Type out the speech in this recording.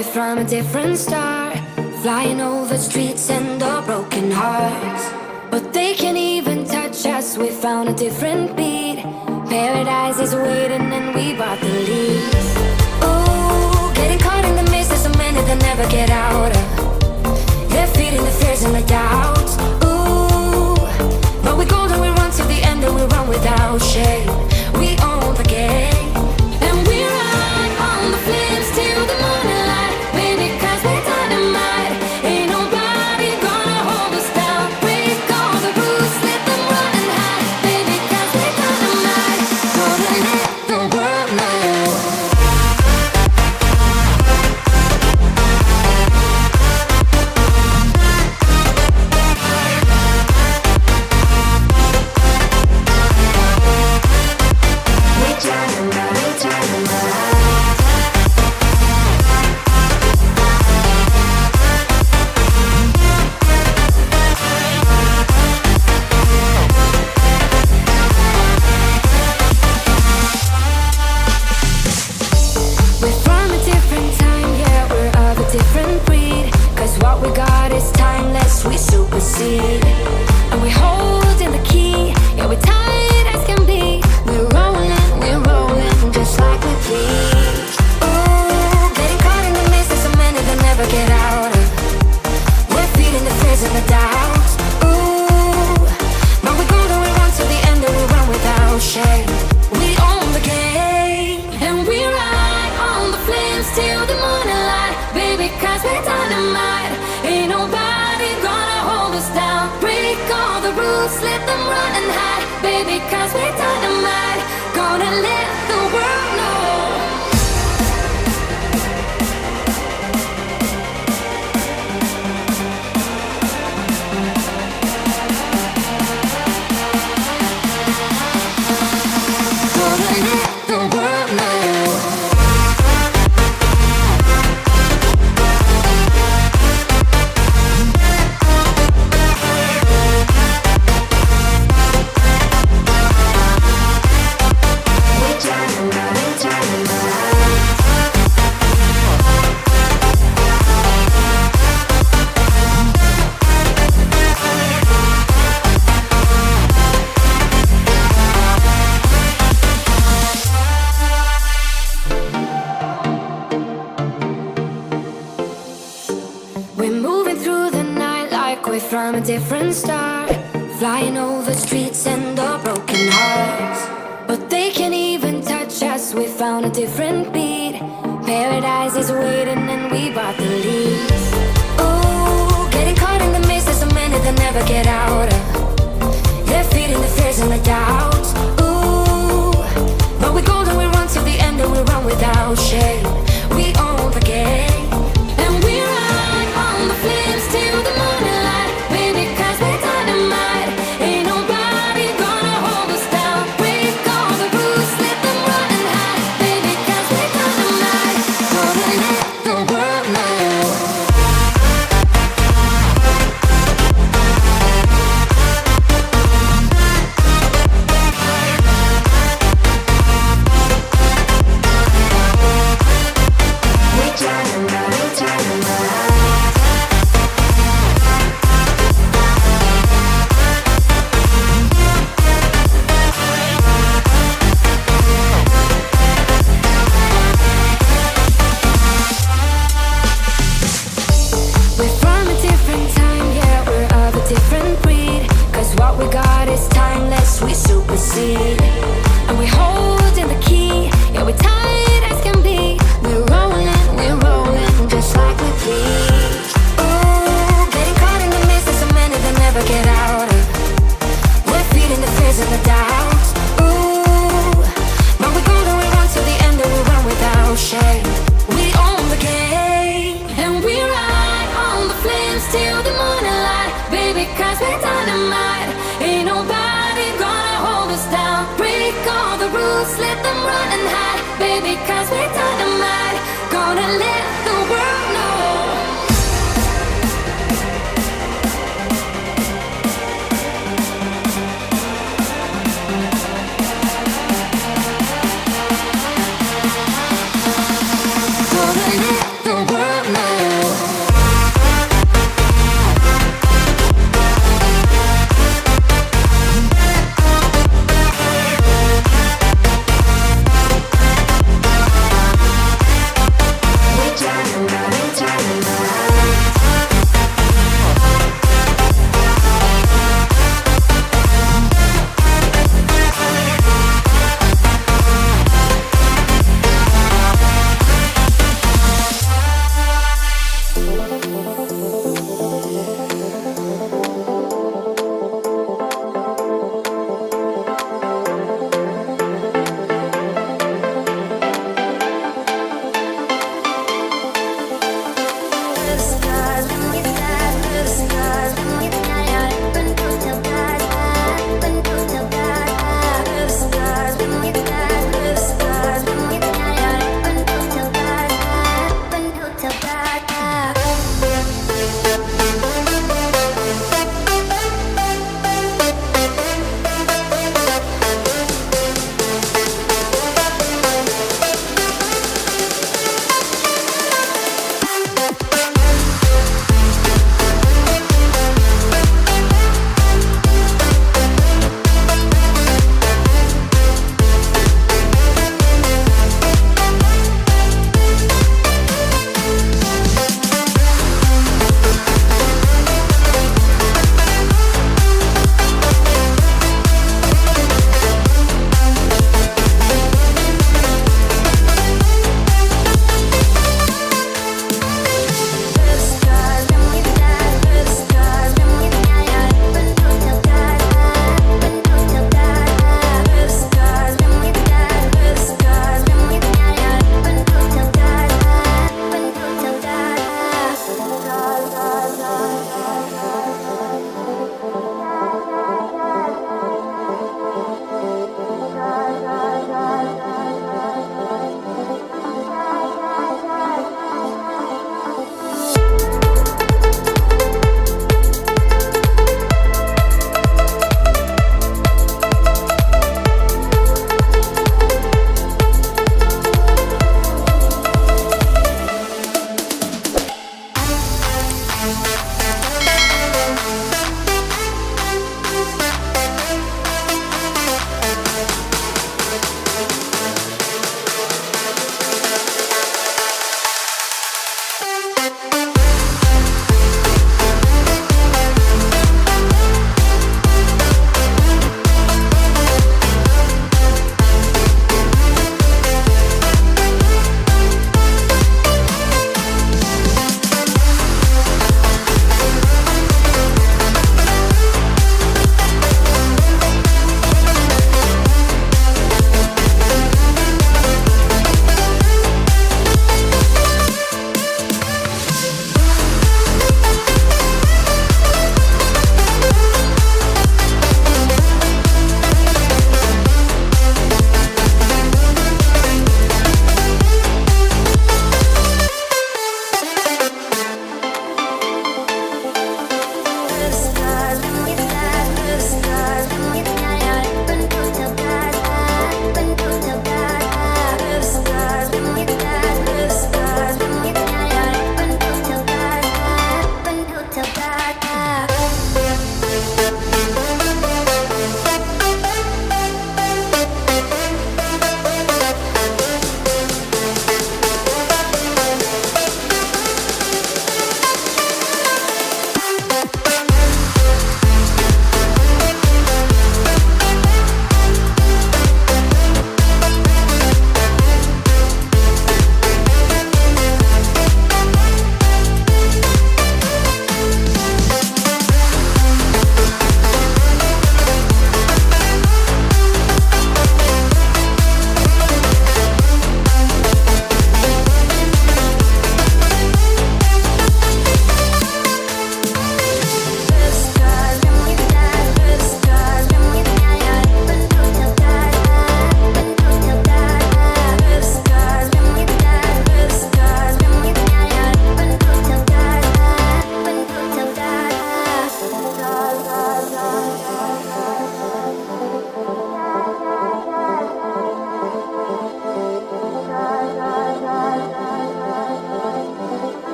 we're from a different star, flying over streets and our broken hearts. But they can't even touch us, we found a different beat. Paradise is waiting and we bought the leads. Ooh, getting caught in the mist, there's so many that never get out of. They're feeding the fears and the doubts. Ooh, but we're golden, we run to the end and we run without shame. We own the game, and we ride on the flames till the morning light. Baby, 'cause we're dynamite. Ain't nobody gonna hold us down. Break all the rules, let them run and hide. Baby, 'cause we're dynamite. Gonna let the world know. We supersede, and we hold in the key. Yeah, we're tight as can be. We're rolling, just like we please. Ooh, getting caught in the mist, there's so many that never get out of. We're feeding the fears and the doubts. Ooh, but we go and we run to the end and we run without shame. We own the game, and we ride on the flames till the morning light. Baby, 'cause we're dynamite. Ain't nobody gonna hold us down. Break all the rules, let them run and hide. Baby, 'cause we're dynamite. Gonna let the world know. Gonna let the world know. From a different star, flying over streets and our broken hearts. But they can't even touch us, we found a different beat. Paradise is waiting and we bought the leads. Ooh, getting caught in the mist, there's so many that never get out of. They're feeding the fears and the doubts. Ooh, but we golden, we run to the end and we run without shame. We own the game, and we ride on the flames till the morning light. Baby, 'cause we're dynamite. Ain't nobody gonna hold us down. Break all the rules, let them run and hide. Baby, 'cause we're dynamite. Gonna let the world know. We supersede, and we hold in the key. Yeah, we're tight as can be. We're rolling, just like we please. Ooh, getting caught in the mist, there's so many that never get out of. We're feeding the fears and the doubts. Ooh, but we go and we run to the end and we run without shame. We own the game, and we ride on the flames till the morning light. Baby, 'cause we're dynamite. Ain't nobody gonna hold us down. Break all the rules, let them run and hide. Baby, 'cause we're dynamite. Gonna let